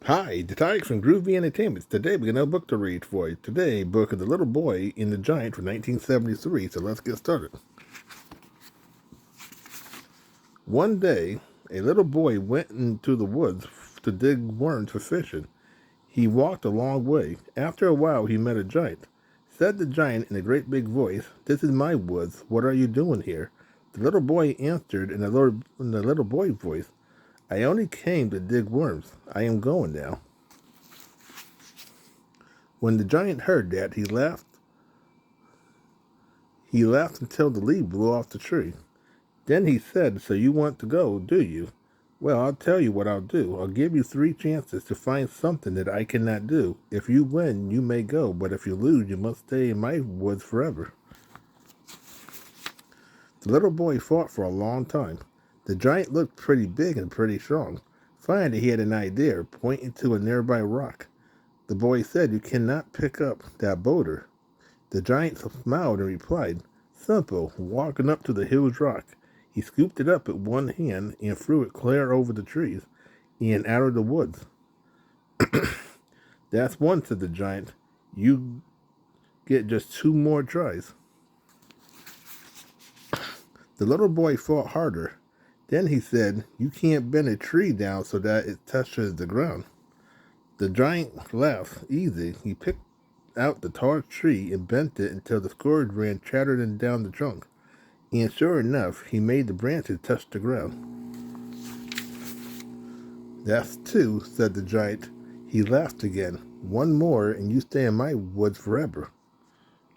Hi, the Tyke from Groovy Entertainments. Today we got another book to read for you. Today, book of The Little Boy and the Giant from 1973. So let's get started. One day, a little boy went into the woods to dig worms for fishing. He walked a long way. After a while, he met a giant. Said the giant in a great big voice, "This is my woods. What are you doing here?" The little boy answered in the little boy voice, "I only came to dig worms. I am going now." When the giant heard that, he laughed. He laughed until the leaf blew off the tree. Then he said, "So you want to go, do you? Well, I'll tell you what I'll do. I'll give you 3 chances to find something that I cannot do. If you win, you may go, but if you lose, you must stay in my woods forever." The little boy fought for a long time. The giant looked pretty big and pretty strong. Finally, he had an idea, pointing to a nearby rock. The boy said, "You cannot pick up that boulder." The giant smiled and replied, "Simple, walking up to the huge rock." He scooped it up with one hand and threw it clear over the trees and out of the woods. "That's one," said the giant. "You get just 2 more tries." The little boy fought harder. Then he said, "You can't bend a tree down so that it touches the ground." The giant laughed. "Easy." He picked out the tall tree and bent it until the scourge ran chattering down the trunk. And sure enough, he made the branches touch the ground. "That's 2," said the giant. He laughed again. "One more, and you stay in my woods forever."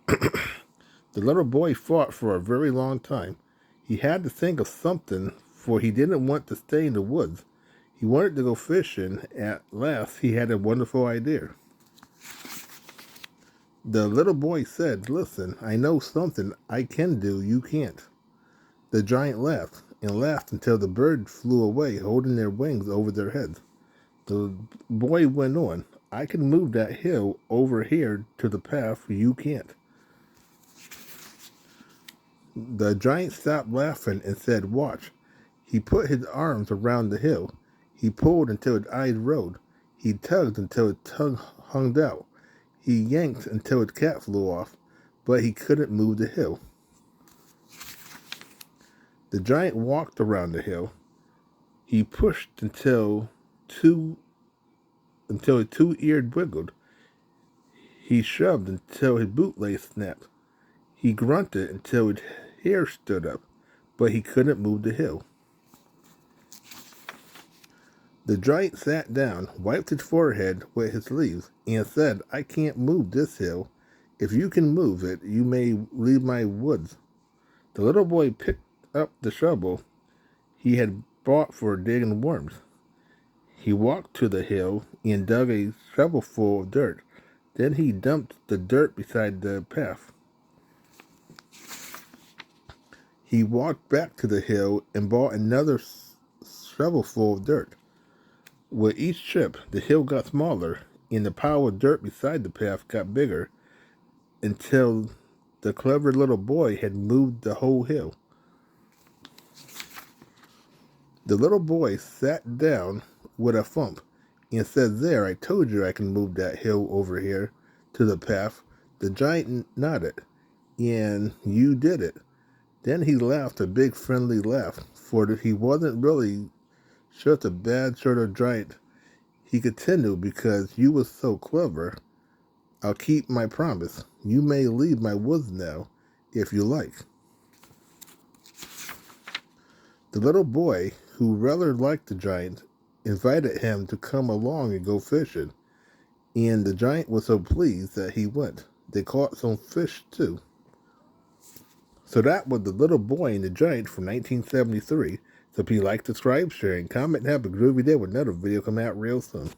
The little boy fought for a very long time. He had to think of something, for he didn't want to stay in the woods. He wanted to go fishing. At last, he had a wonderful idea. The little boy said, "Listen, I know something I can do you can't." The giant laughed and laughed until the birds flew away, holding their wings over their heads. The boy went on, "I can move that hill over here to the path you can't." The giant stopped laughing and said, "Watch." He put his arms around the hill. He pulled until his eyes rolled. He tugged until his tongue hung out. He yanked until his cap flew off, but he couldn't move the hill. The giant walked around the hill. He pushed until his 2 ears wiggled. He shoved until his bootlace snapped. He grunted until his hair stood up, but he couldn't move the hill. The giant sat down, wiped his forehead with his sleeves, and said, "I can't move this hill. If you can move it, you may leave my woods." The little boy picked up the shovel he had bought for digging worms. He walked to the hill and dug a shovelful of dirt. Then he dumped the dirt beside the path. He walked back to the hill and bought another shovelful of dirt. With each trip, the hill got smaller, and the pile of dirt beside the path got bigger until the clever little boy had moved the whole hill. The little boy sat down with a thump and said, "There, I told you I can move that hill over here to the path." The giant nodded, "And you did it." Then he laughed a big friendly laugh, for he wasn't really just a bad sort of giant. He continued, "Because you were so clever, I'll keep my promise. You may leave my woods now, if you like." The little boy, who rather liked the giant, invited him to come along and go fishing, and the giant was so pleased that he went. They caught some fish, too. So that was The Little Boy and the Giant from 1973. So if you like, subscribe, share, and comment, have a groovy day with another video coming out real soon.